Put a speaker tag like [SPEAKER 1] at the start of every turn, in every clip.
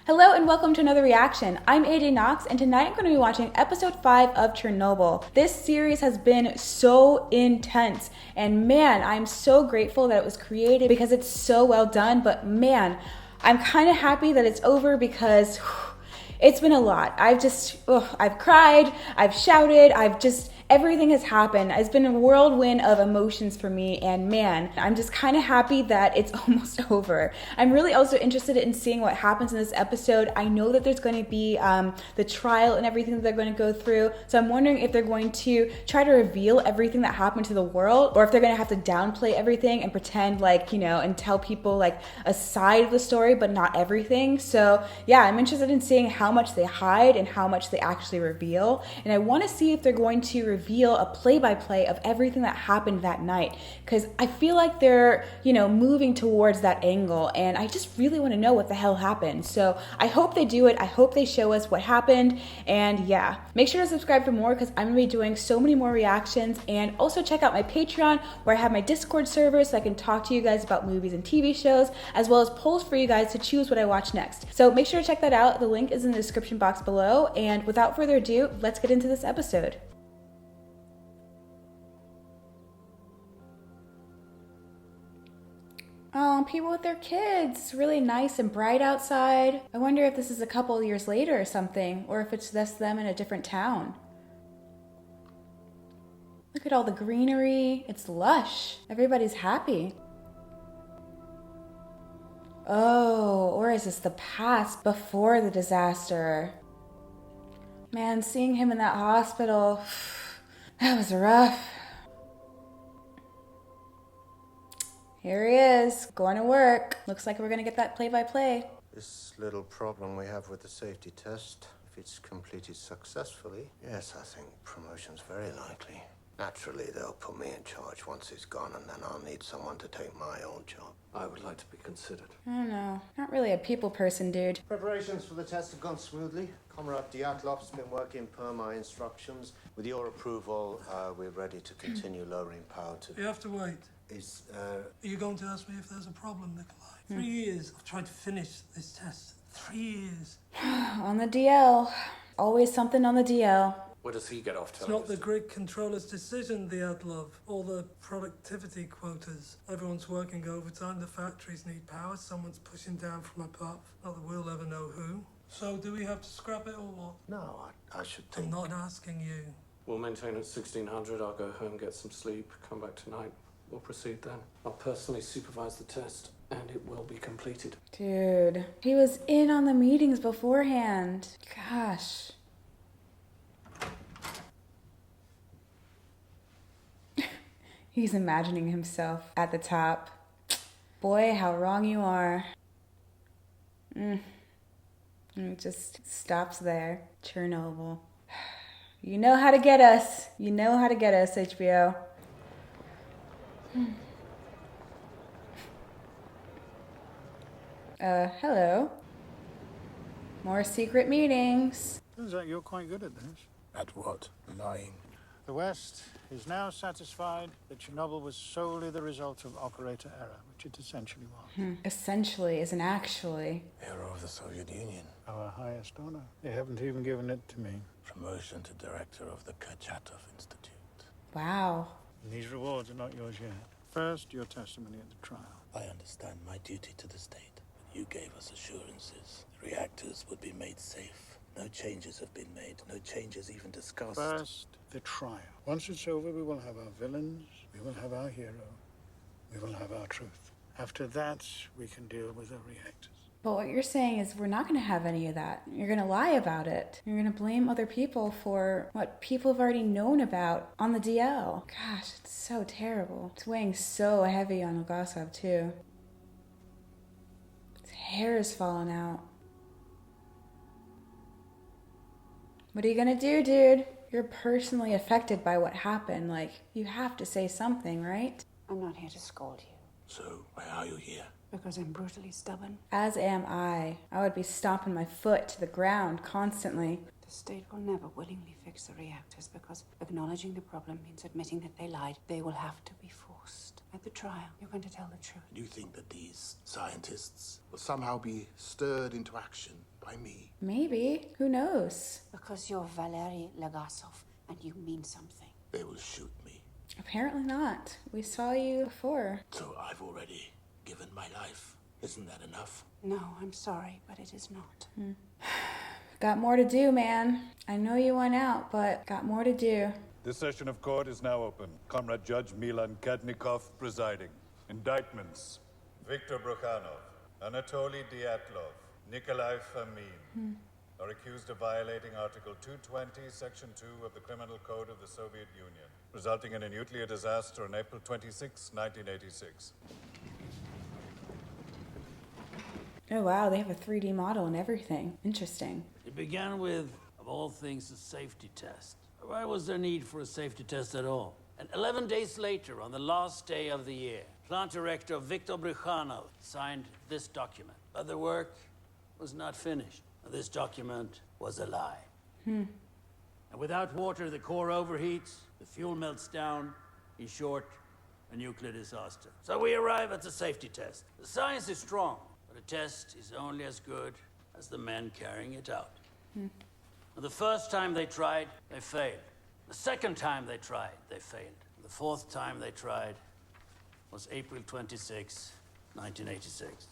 [SPEAKER 1] Hello and welcome to another reaction. I'm AJ Knox and tonight I'm going to be watching episode 5 of Chernobyl. This series has been so intense and man, I'm so grateful that it was created because it's so well done, but man, I'm kind of happy that it's over because it's been a lot. I've cried, I've shouted, everything has happened. It's been a whirlwind of emotions for me and man, I'm just kind of happy that it's almost over. I'm really also interested in seeing what happens in this episode. I know that there's going to be the trial and everything that they're going to go through. So I'm wondering if they're going to try to reveal everything that happened to the world or if they're going to have to downplay everything and pretend like, and tell people like a side of the story, but not everything. So yeah, I'm interested in seeing how much they hide and how much they actually reveal. And I want to see if they're going to reveal a play-by-play of everything that happened that night, because I feel like they're moving towards that angle and I just really want to know what the hell happened. So I hope they do it. I hope they show us what happened. And yeah, make sure to subscribe for more because I'm gonna be doing so many more reactions, and also check out my Patreon where I have my Discord server so I can talk to you guys about movies and TV shows, as well as polls for you guys to choose what I watch next. So make sure to check that out. The link is in the description box below, and without further ado, let's get into this episode. Oh, people with their kids. Really nice and bright outside. I wonder if this is a couple of years later or something, or if it's just them in a different town. Look at all the greenery. It's lush. Everybody's happy. Oh, or is this the past before the disaster? Man, seeing him in that hospital, that was rough. Here he is, going to work. Looks like we're gonna get that play-by-play.
[SPEAKER 2] This little problem we have with the safety test, if it's completed successfully, yes, I think promotion's very likely. Naturally, they'll put me in charge once it's gone, and then I'll need someone to take my old job. I would like to be considered.
[SPEAKER 1] I don't know. Not really a people person, dude.
[SPEAKER 2] Preparations for the test have gone smoothly. Comrade Dyatlov's been working per my instructions. With your approval, we're ready to continue lowering power to...
[SPEAKER 3] You have to wait. Are you going to ask me if there's a problem, Nikolai? 3 years I've tried to finish this test. 3 years.
[SPEAKER 1] On the DL. Always something on the DL.
[SPEAKER 2] Where does he get off to?
[SPEAKER 3] It's not the grid controller's decision, Dyatlov. All the productivity quotas. Everyone's working overtime. The factories need power. Someone's pushing down from above. Not that we'll ever know who. So do we have to scrap it or what?
[SPEAKER 2] No, I should think...
[SPEAKER 3] I'm not asking you.
[SPEAKER 4] We'll maintain at 1600. I'll go home, get some sleep, come back tonight. We'll proceed then. I'll personally supervise the test, and it will be completed.
[SPEAKER 1] Dude, he was in on the meetings beforehand. Gosh. He's imagining himself at the top. Boy, how wrong you are. And it just stops there. Chernobyl. You know how to get us. You know how to get us, HBO. Hello. More secret meetings.
[SPEAKER 5] Turns out you're quite good at this.
[SPEAKER 6] At what? Lying.
[SPEAKER 5] The West is now satisfied that Chernobyl was solely the result of operator error, which it essentially was.
[SPEAKER 1] Essentially isn't actually.
[SPEAKER 6] Hero of the Soviet Union.
[SPEAKER 5] Our highest honor. They haven't even given it to me.
[SPEAKER 6] Promotion to director of the Kurchatov Institute.
[SPEAKER 1] Wow.
[SPEAKER 5] And these rewards are not yours yet. First, your testimony at the trial.
[SPEAKER 6] I understand my duty to the state, but you gave us assurances. The reactors would be made safe. No changes have been made. No changes even discussed.
[SPEAKER 5] First, the trial. Once it's over, we will have our villains. We will have our hero. We will have our truth. After that, we can deal with the reactors.
[SPEAKER 1] But what you're saying is we're not going to have any of that. You're going to lie about it. You're going to blame other people for what people have already known about on the DL. Gosh, it's so terrible. It's weighing so heavy on Lugasov, too. His hair is falling out. What are you going to do, dude? You're personally affected by what happened. Like, you have to say something, right?
[SPEAKER 7] I'm not here to scold you.
[SPEAKER 6] So, why are you here?
[SPEAKER 7] Because I'm brutally stubborn.
[SPEAKER 1] As am I. I would be stomping my foot to the ground constantly.
[SPEAKER 7] The state will never willingly fix the reactors because acknowledging the problem means admitting that they lied. They will have to be forced. At the trial, you're going to tell the truth.
[SPEAKER 6] Do you think that these scientists will somehow be stirred into action By me?
[SPEAKER 1] Maybe. Who knows?
[SPEAKER 7] Because you're Valery Legasov and you mean something.
[SPEAKER 6] They will shoot me.
[SPEAKER 1] Apparently not. We saw you before.
[SPEAKER 6] So I've already given my life. Isn't that enough?
[SPEAKER 7] No, I'm sorry, but it is not.
[SPEAKER 1] Got more to do, man. I know you went out, but got more to do.
[SPEAKER 8] This session of court is now open. Comrade Judge Milan Kadnikov presiding. Indictments: Viktor Brukhanov, Anatoly Dyatlov, Nikolai Fomin are accused of violating Article 220, Section 2 of the Criminal Code of the Soviet Union, resulting in a nuclear disaster on April 26, 1986.
[SPEAKER 1] Oh wow, they have a 3D model and everything. Interesting.
[SPEAKER 9] It began with, of all things, a safety test. Why was there need for a safety test at all? And 11 days later, on the last day of the year, plant director Viktor Brukhanov signed this document. But the work was not finished. This document was a lie. And without water, the core overheats, the fuel melts down, in short, a nuclear disaster. So we arrive at the safety test. The science is strong, but a test is only as good as the men carrying it out. And the first time they tried, they failed. The second time they tried, they failed. The fourth time they tried was April 26, 1986.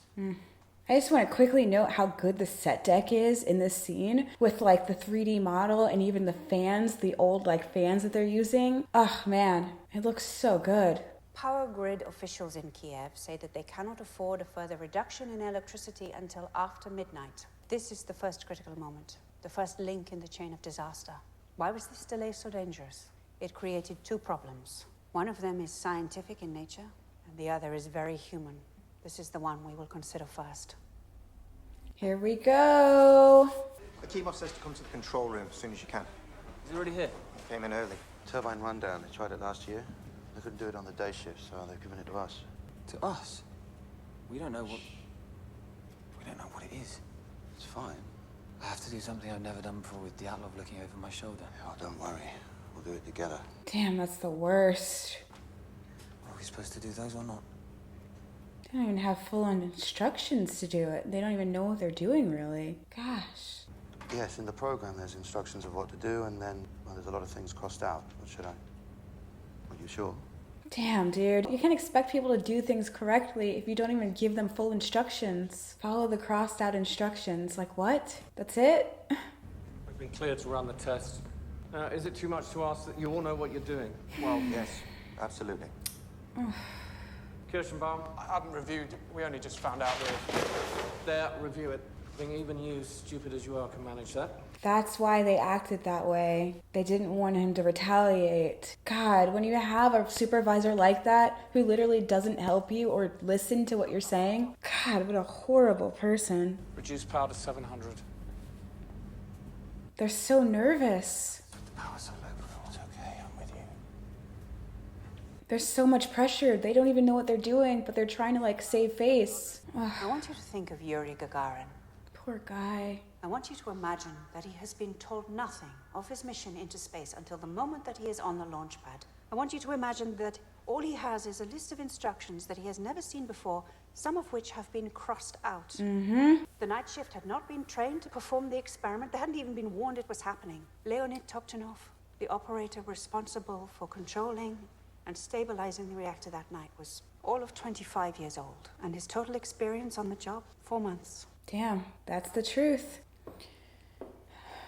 [SPEAKER 1] I just want to quickly note how good the set deck is in this scene with like the 3D model and even the fans, the old like fans that they're using. Oh man, it looks so good.
[SPEAKER 7] Power grid officials in Kiev say that they cannot afford a further reduction in electricity until after midnight. This is the first critical moment, the first link in the chain of disaster. Why was this delay so dangerous? It created two problems. One of them is scientific in nature, and the other is very human. This is the one we will consider first.
[SPEAKER 1] Here we go.
[SPEAKER 2] Akimov says to come to the control room as soon as you can.
[SPEAKER 10] He's already here.
[SPEAKER 2] Came in early. Turbine rundown. They tried it last year. They couldn't do it on the day shift, so they've given it to us.
[SPEAKER 10] To us? We don't know what it is.
[SPEAKER 2] It's fine.
[SPEAKER 10] I have to do something I've never done before with Dyatlov looking over my shoulder.
[SPEAKER 2] Oh, don't worry. We'll do it together.
[SPEAKER 1] Damn, that's the worst.
[SPEAKER 10] Are we supposed to do those or not?
[SPEAKER 1] They don't even have full-on instructions to do it. They don't even know what they're doing, really. Gosh.
[SPEAKER 2] Yes, in the program there's instructions of what to do, and then there's a lot of things crossed out. What should I? Are you sure?
[SPEAKER 1] Damn, dude. You can't expect people to do things correctly if you don't even give them full instructions. Follow the crossed out instructions. Like what? That's it?
[SPEAKER 4] We've been cleared to run the test. Is it too much to ask that you all know what you're doing?
[SPEAKER 2] Well, yes, absolutely.
[SPEAKER 4] Kirschenbaum,
[SPEAKER 11] I haven't reviewed. We only just found out
[SPEAKER 4] there, review it. I think even you, stupid as you are, can manage that.
[SPEAKER 1] That's why they acted that way. They didn't want him to retaliate. God, when you have a supervisor like that who literally doesn't help you or listen to what you're saying, God, what a horrible person.
[SPEAKER 11] reduce power to 700.
[SPEAKER 1] They're so nervous.
[SPEAKER 10] The power's so low, it's okay, I'm with you.
[SPEAKER 1] There's so much pressure. They don't even know what they're doing, but they're trying to like save face. Ugh,
[SPEAKER 7] I want you to think of Yuri Gagarin.
[SPEAKER 1] poor guy.
[SPEAKER 7] I want you to imagine that he has been told nothing of his mission into space until the moment that he is on the launch pad. I want you to imagine that all he has is a list of instructions that he has never seen before, some of which have been crossed out. The night shift had not been trained to perform the experiment. They hadn't even been warned it was happening. Leonid Toktunov, the operator responsible for controlling and stabilizing the reactor that night, was all of 25 years old, and his total experience on the job, 4 months.
[SPEAKER 1] Damn, that's the truth.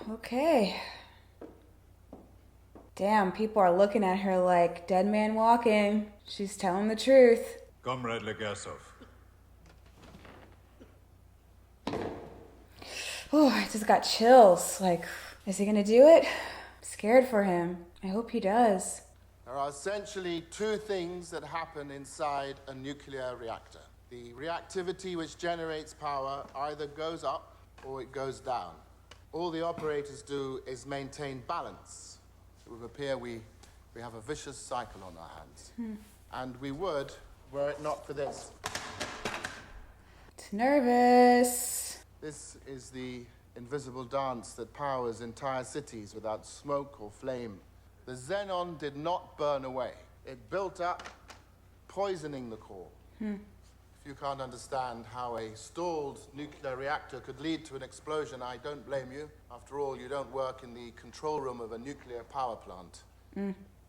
[SPEAKER 1] Okay. Damn, people are looking at her like dead man walking. She's telling the truth.
[SPEAKER 8] Comrade Legasov.
[SPEAKER 1] Oh, I just got chills. Like, is he gonna do it? I'm scared for him. I hope he does.
[SPEAKER 12] There are essentially two things that happen inside a nuclear reactor. The reactivity which generates power either goes up or it goes down. All the operators do is maintain balance. It would appear we have a vicious cycle on our hands. And we would, were it not for this.
[SPEAKER 1] It's nervous.
[SPEAKER 12] This is the invisible dance that powers entire cities without smoke or flame. The xenon did not burn away. It built up, poisoning the core. If you can't understand how a stalled nuclear reactor could lead to an explosion, I don't blame you. After all, you don't work in the control room of a nuclear power plant.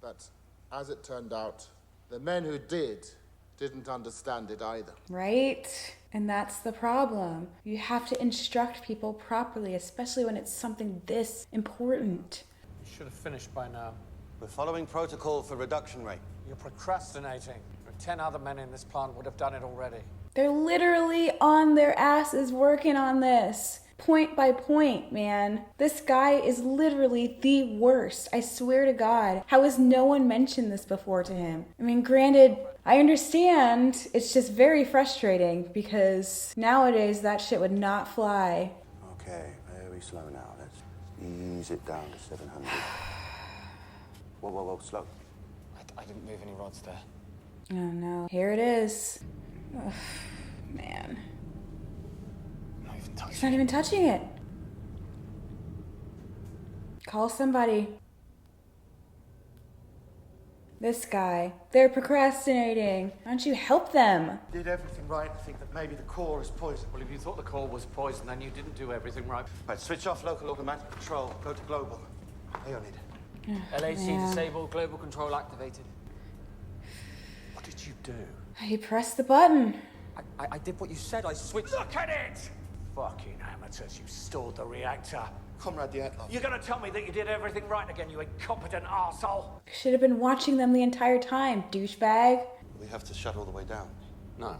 [SPEAKER 12] But as it turned out, the men who didn't understand it either.
[SPEAKER 1] Right? And that's the problem. You have to instruct people properly, especially when it's something this important.
[SPEAKER 11] You should have finished by now.
[SPEAKER 2] We're following protocol for reduction rate.
[SPEAKER 11] You're procrastinating. 10 other men in this plant would have done it already.
[SPEAKER 1] They're literally on their asses working on this. Point by point, man. This guy is literally the worst. I swear to God. How has no one mentioned this before to him? I mean, granted, I understand. It's just very frustrating because nowadays that shit would not fly.
[SPEAKER 2] Okay, very slow now. Let's ease it down to 700. Whoa, slow.
[SPEAKER 10] I didn't move any rods there.
[SPEAKER 1] Oh no. Here it is. Ugh, man. He's not even touching it. Call somebody. This guy. They're procrastinating. Why don't you help them?
[SPEAKER 13] Did everything right. I think that maybe the core is poison.
[SPEAKER 4] Well, if you thought the core was poison, then you didn't do everything right.
[SPEAKER 2] Right, switch off local automatic control. Go to global. Leonid.
[SPEAKER 10] LAC
[SPEAKER 1] man.
[SPEAKER 10] disabled, global control activated.
[SPEAKER 13] What did you do?
[SPEAKER 1] He pressed the button.
[SPEAKER 10] I did what you said, I switched.
[SPEAKER 9] Look at it! Fucking amateurs, you stalled the reactor.
[SPEAKER 13] Comrade Dyatlov.
[SPEAKER 9] You're gonna tell me that you did everything right again, you incompetent arsehole?
[SPEAKER 1] Should have been watching them the entire time, douchebag.
[SPEAKER 2] We have to shut all the way down.
[SPEAKER 4] No,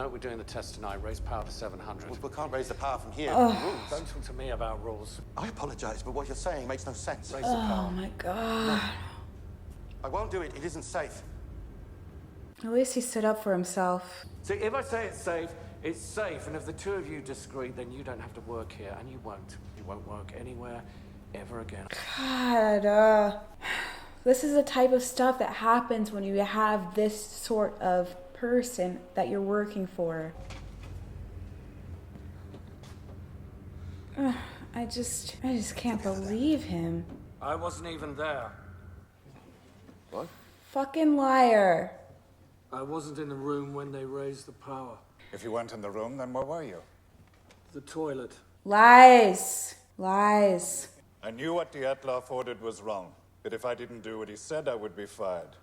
[SPEAKER 4] we're doing the test tonight. Raise power to 700.
[SPEAKER 2] We can't raise the power from here.
[SPEAKER 1] Oh.
[SPEAKER 2] Rules.
[SPEAKER 4] Don't talk to me about rules.
[SPEAKER 2] I apologize, but what you're saying makes no sense.
[SPEAKER 4] Raise the power.
[SPEAKER 1] Oh my God.
[SPEAKER 2] I won't do it. It isn't safe.
[SPEAKER 1] At least he stood up for himself.
[SPEAKER 4] See, if I say it's safe, it's safe. And if the two of you disagree, then you don't have to work here. And you won't. You won't work anywhere ever again.
[SPEAKER 1] God, this is the type of stuff that happens when you have this sort of person that you're working for. I just can't believe him.
[SPEAKER 9] I wasn't even there.
[SPEAKER 2] What?
[SPEAKER 1] Fucking liar.
[SPEAKER 4] I wasn't in the room when they raised the power.
[SPEAKER 8] If you weren't in the room, then where were you?
[SPEAKER 4] The toilet.
[SPEAKER 1] Lies. Lies.
[SPEAKER 8] I knew what Dyatlov ordered was wrong. That if I didn't do what he said, I would be fired.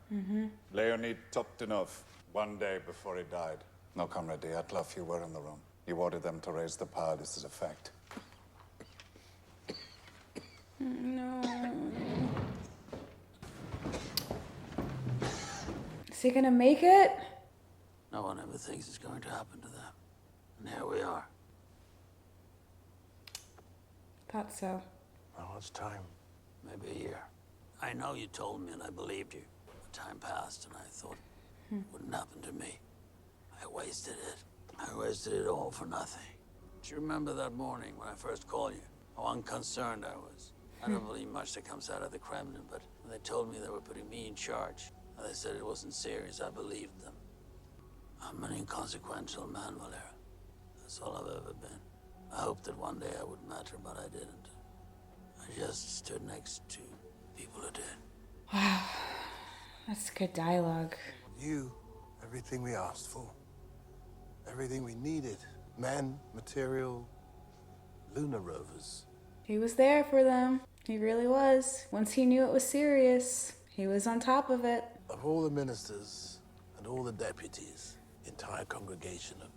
[SPEAKER 8] Leonid Toptinov, one day before he died. No, Comrade Dyatlov, you were in the room. You ordered them to raise the power. This is a fact.
[SPEAKER 1] No. Is he gonna make it?
[SPEAKER 9] No one ever thinks it's going to happen to them. And here we are.
[SPEAKER 1] Thought so.
[SPEAKER 2] Well, it's time.
[SPEAKER 9] Maybe a year. I know you told me and I believed you. But time passed and I thought it wouldn't happen to me. I wasted it. I wasted it all for nothing. Do you remember that morning when I first called you? How unconcerned I was. I don't believe much that comes out of the Kremlin, but when they told me they were putting me in charge, and they said it wasn't serious, I believed them. I'm an inconsequential man, Valera. That's all I've ever been. I hoped that one day I would matter, but I didn't. I just stood next to people who did.
[SPEAKER 1] Wow. That's good dialogue.
[SPEAKER 2] You, everything we asked for. Everything we needed. Men, material, lunar rovers.
[SPEAKER 1] He was there for them. He really was. Once he knew it was serious, he was on top of it.
[SPEAKER 2] Of all the ministers and all the deputies, the entire congregation of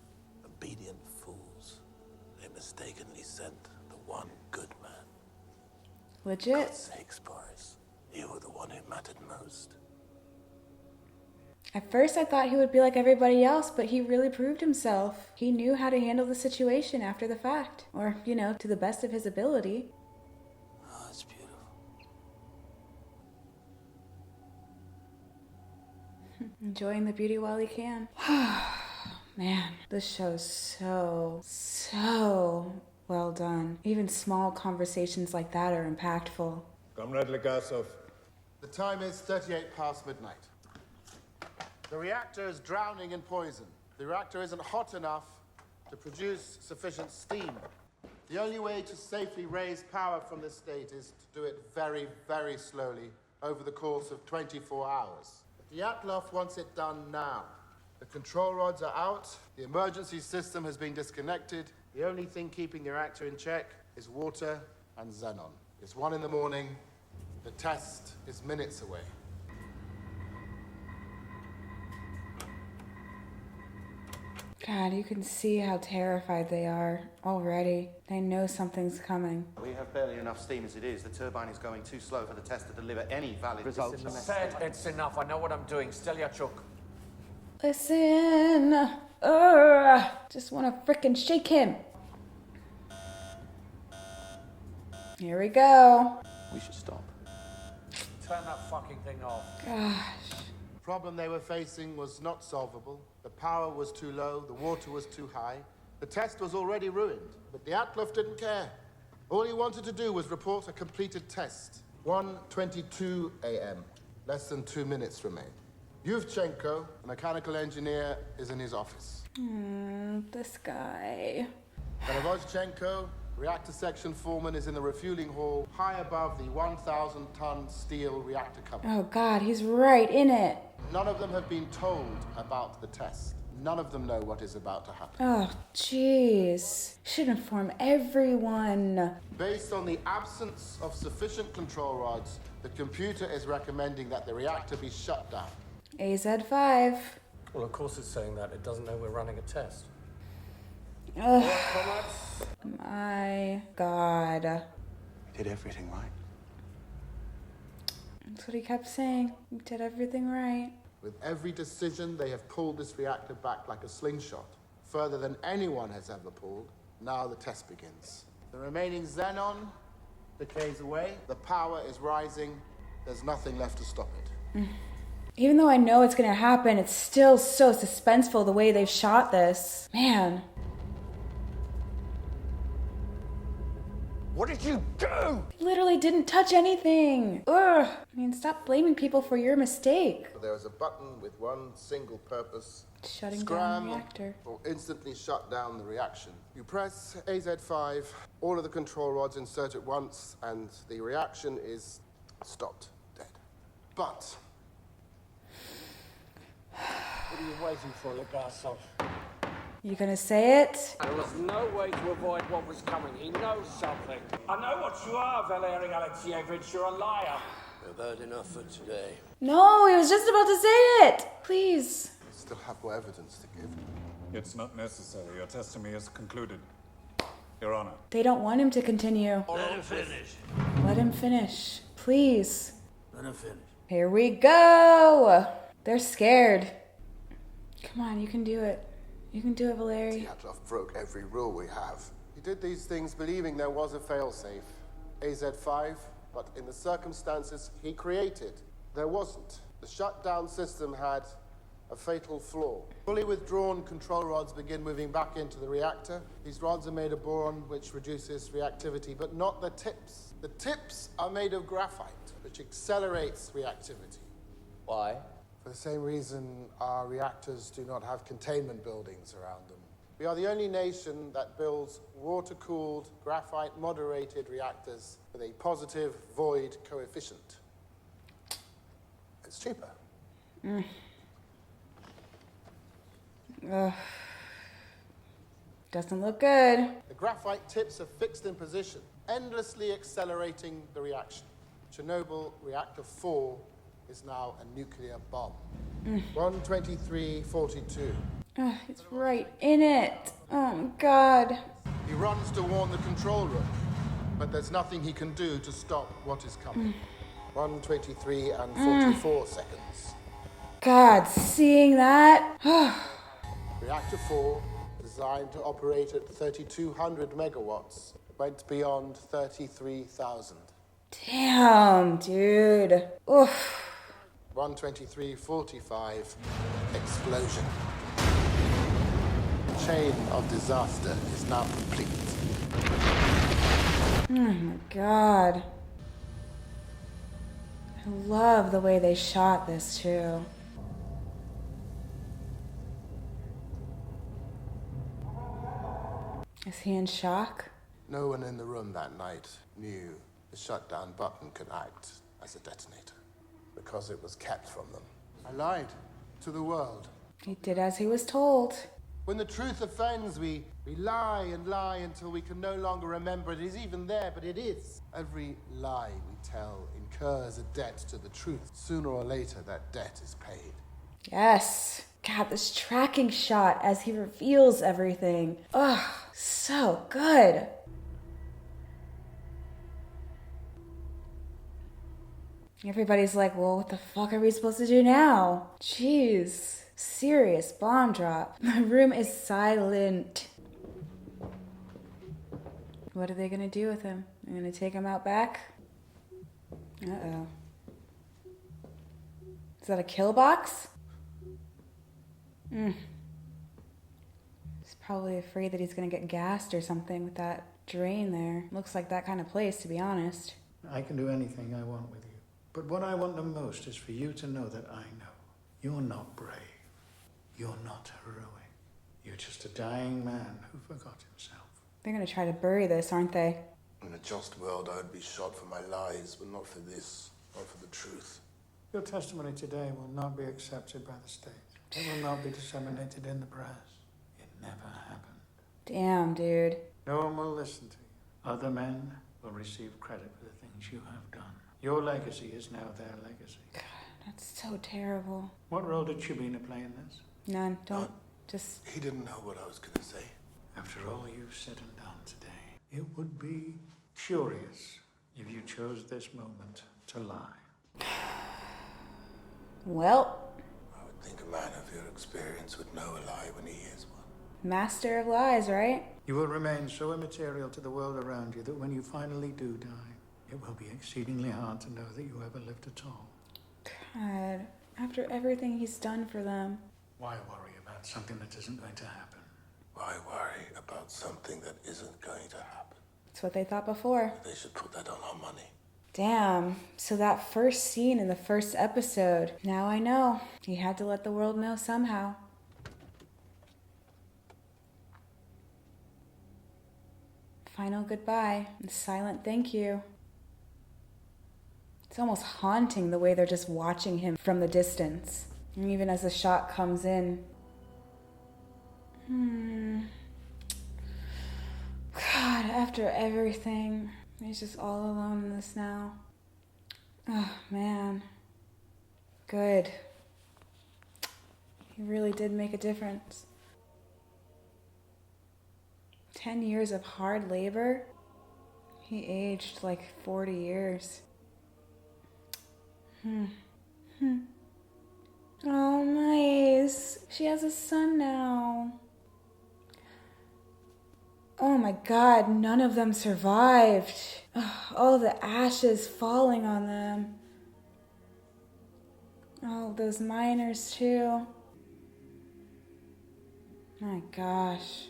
[SPEAKER 2] obedient fools, they mistakenly sent the one good man.
[SPEAKER 1] Legit.
[SPEAKER 2] God's sakes, Boris. You were the one who mattered most.
[SPEAKER 1] At first I thought he would be like everybody else, but he really proved himself. He knew how to handle the situation after the fact. Or, you know, to the best of his ability.
[SPEAKER 9] Oh, it's beautiful.
[SPEAKER 1] Enjoying the beauty while he can. Man, this show's so well done. Even small conversations like that are impactful.
[SPEAKER 8] Comrade Legasov.
[SPEAKER 12] The time is 38 past midnight. The reactor is drowning in poison. The reactor isn't hot enough to produce sufficient steam. The only way to safely raise power from this state is to do it very, very slowly over the course of 24 hours. Dyatlov wants it done now. The control rods are out. The emergency system has been disconnected. The only thing keeping the reactor in check is water and xenon. It's 1 in the morning. The test is minutes away.
[SPEAKER 1] God, you can see how terrified they are already. They know something's coming.
[SPEAKER 14] We have barely enough steam as it is. The turbine is going too slow for the test to deliver any valid results.
[SPEAKER 11] I said it's enough. I know what I'm doing. Stelya
[SPEAKER 1] Listen. Just want to frickin' shake him. Here we go.
[SPEAKER 10] We should stop.
[SPEAKER 11] Turn that fucking thing off.
[SPEAKER 1] Gosh.
[SPEAKER 12] The problem they were facing was not solvable. The power was too low, the water was too high. The test was already ruined, but the Dyatlov didn't care. All he wanted to do was report a completed test. 1:22 a.m. Less than 2 minutes remain. Yuvchenko, a mechanical engineer, is in his office.
[SPEAKER 1] This guy.
[SPEAKER 12] Volovozchenko, reactor section foreman, is in the refueling hall, high above the 1,000-ton steel reactor cover.
[SPEAKER 1] Oh God, he's right in it.
[SPEAKER 12] None of them have been told about the test. None of them know what is about to happen.
[SPEAKER 1] Oh, jeez. Should inform everyone.
[SPEAKER 12] Based on the absence of sufficient control rods, the computer is recommending that the reactor be shut down.
[SPEAKER 1] AZ5.
[SPEAKER 4] Well, of course it's saying that. It doesn't know we're running a test.
[SPEAKER 1] Ugh. My God.
[SPEAKER 10] We did everything right.
[SPEAKER 1] That's what he kept saying. We did everything right.
[SPEAKER 12] With every decision, they have pulled this reactor back like a slingshot, further than anyone has ever pulled. Now the test begins. The remaining xenon decays away. The power is rising. There's nothing left to stop it.
[SPEAKER 1] Even though I know it's gonna happen, it's still so suspenseful the way they've shot this. Man.
[SPEAKER 11] What did you do?
[SPEAKER 1] Literally didn't touch anything. Ugh. I mean, stop blaming people for your mistake.
[SPEAKER 12] There is a button with one single purpose.
[SPEAKER 1] Shutting down
[SPEAKER 12] Scram
[SPEAKER 1] the reactor.
[SPEAKER 12] will instantly shut down the reaction. You press AZ5, all of the control rods insert at once, and the reaction is stopped, dead. But
[SPEAKER 11] What are you waiting for, Legasov?
[SPEAKER 1] You gonna say it?
[SPEAKER 11] There was no way to avoid what was coming. He knows something. I know what you are, Valery Alexievich. You're a liar.
[SPEAKER 15] About enough for today.
[SPEAKER 1] No, he was just about to say it. Please.
[SPEAKER 12] Still have more evidence to give.
[SPEAKER 8] It's not necessary. Your testimony is concluded. Your Honor.
[SPEAKER 1] They don't want him to continue.
[SPEAKER 9] Let him finish.
[SPEAKER 1] Let him finish. Please.
[SPEAKER 9] Let him finish.
[SPEAKER 1] Here we go. They're scared. Come on, you can do it. You can do it, Valery.
[SPEAKER 12] Dyatlov broke every rule we have. He did these things believing there was a failsafe. AZ5, but in the circumstances he created, there wasn't. The shutdown system had a fatal flaw. Fully withdrawn control rods begin moving back into the reactor. These rods are made of boron, which reduces reactivity, but not the tips. The tips are made of graphite, which accelerates reactivity.
[SPEAKER 15] Why?
[SPEAKER 12] For the same reason our reactors do not have containment buildings around them. We are the only nation that builds water-cooled, graphite-moderated reactors with a positive void coefficient. It's cheaper.
[SPEAKER 1] Ugh. Doesn't look good.
[SPEAKER 12] The graphite tips are fixed in position, endlessly accelerating the reaction. Chernobyl Reactor 4 is now a nuclear bomb. 1:23:42.
[SPEAKER 1] It's right in it. Oh, God.
[SPEAKER 12] He runs to warn the control room, but there's nothing he can do to stop what is coming. 1:23:44 seconds.
[SPEAKER 1] God, seeing that?
[SPEAKER 12] Reactor 4, designed to operate at 3,200 megawatts, went beyond 33,000.
[SPEAKER 1] Damn, dude. Oof.
[SPEAKER 12] 1:23:45, explosion. The chain of disaster is now complete.
[SPEAKER 1] Oh my God. I love the way they shot this too. Is he in shock?
[SPEAKER 12] No one in the room that night knew the shutdown button could act as a detonator, because it was kept from them. I lied to the world.
[SPEAKER 1] He did as he was told.
[SPEAKER 12] When the truth offends, we lie and lie until we can no longer remember it is even there, but it is. Every lie we tell incurs a debt to the truth. Sooner or later, that debt is paid.
[SPEAKER 1] Yes. God, this tracking shot as he reveals everything. Ugh, so good. Everybody's like, well, what the fuck are we supposed to do now? Jeez. Serious bomb drop. The room is silent. What are they gonna do with him? They're gonna take him out back? Uh-oh. Is that a kill box? He's probably afraid that he's gonna get gassed or something with that drain there. Looks like that kind of place, to be honest.
[SPEAKER 5] I can do anything I want with you. But what I want the most is for you to know that I know. You're not brave. You're not heroic. You're just a dying man who forgot himself.
[SPEAKER 1] They're gonna try to bury this, aren't they?
[SPEAKER 16] In a just world, I would be shot for my lies, but not for this, not for the truth.
[SPEAKER 5] Your testimony today will not be accepted by the state. It will not be disseminated in the press. It never happened.
[SPEAKER 1] Damn, dude.
[SPEAKER 5] No one will listen to you. Other men will receive credit for the things you have done. Your legacy is now their legacy.
[SPEAKER 1] God, that's so terrible.
[SPEAKER 5] What role did Shabina play in this?
[SPEAKER 1] None. Don't. Just...
[SPEAKER 16] He didn't know what I was going to say.
[SPEAKER 5] After all you've said and done today, it would be curious if you chose this moment to lie.
[SPEAKER 1] Well...
[SPEAKER 16] I would think a man of your experience would know a lie when he hears one.
[SPEAKER 1] Master of lies, right?
[SPEAKER 5] You will remain so immaterial to the world around you that when you finally do die, it will be exceedingly hard to know that you ever lived at all.
[SPEAKER 1] God, after everything he's done for them.
[SPEAKER 5] Why worry about something that isn't going to happen?
[SPEAKER 16] Why worry about something that isn't going to happen?
[SPEAKER 1] That's what they thought before.
[SPEAKER 16] They should put that on our money.
[SPEAKER 1] Damn. So that first scene in the first episode, now I know. He had to let the world know somehow. Final goodbye and silent thank you. It's almost haunting the way they're just watching him from the distance. And even as the shot comes in. God, after everything, he's just all alone in this now. Oh, man. Good. He really did make a difference. 10 years of hard labor. He aged like 40 years. Oh, nice. She has a son now. Oh my God, none of them survived. All the ashes falling on them. Oh, those miners too. My gosh.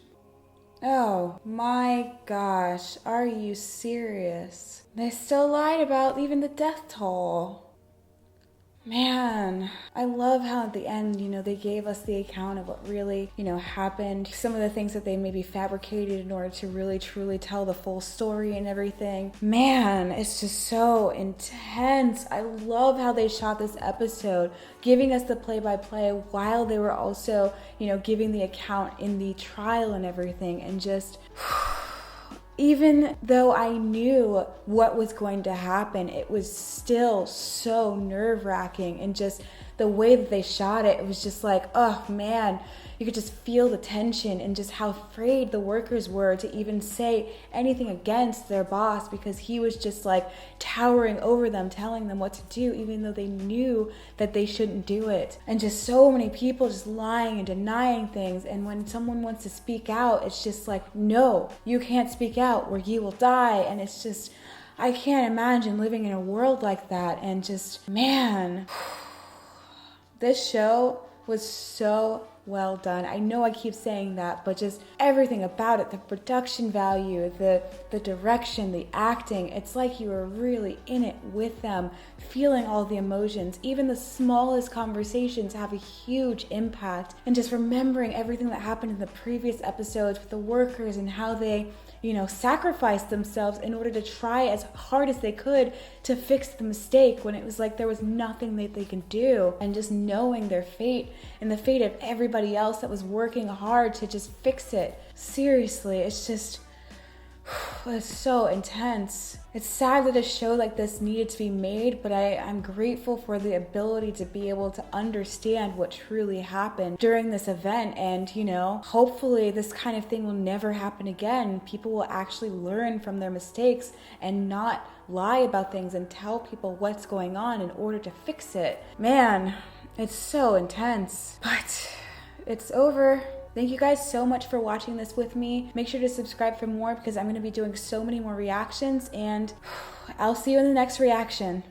[SPEAKER 1] Oh my gosh, are you serious? They still lied about even the death toll. Man, I love how at the end, they gave us the account of what really, happened. Some of the things that they maybe fabricated in order to really truly tell the full story and everything. Man, it's just so intense. I love how they shot this episode, giving us the play-by-play while they were also, giving the account in the trial and everything. And just... even though I knew what was going to happen, it was still so nerve-wracking, and just the way that they shot it, it was just like, oh man, you could just feel the tension and just how afraid the workers were to even say anything against their boss, because he was just like towering over them, telling them what to do, even though they knew that they shouldn't do it. And just so many people just lying and denying things, and when someone wants to speak out, it's just like, no, you can't speak out or you will die. And it's just, I can't imagine living in a world like that. And just, man, this show was so well done. I know I keep saying that, but just everything about it, the production value, the direction, the acting, it's like you were really in it with them, feeling all the emotions. Even the smallest conversations have a huge impact. And just remembering everything that happened in the previous episodes with the workers and how they, you know, sacrificed themselves in order to try as hard as they could to fix the mistake when it was like there was nothing that they can do. And just knowing their fate and the fate of everybody else that was working hard to just fix it. Seriously, it's just, it's so intense. It's sad that a show like this needed to be made, but I'm grateful for the ability to be able to understand what truly happened during this event. And, you know, hopefully this kind of thing will never happen again. People will actually learn from their mistakes and not lie about things and tell people what's going on in order to fix it. Man, it's so intense. But it's over. Thank you guys so much for watching this with me. Make sure to subscribe for more because I'm going to be doing so many more reactions, and I'll see you in the next reaction.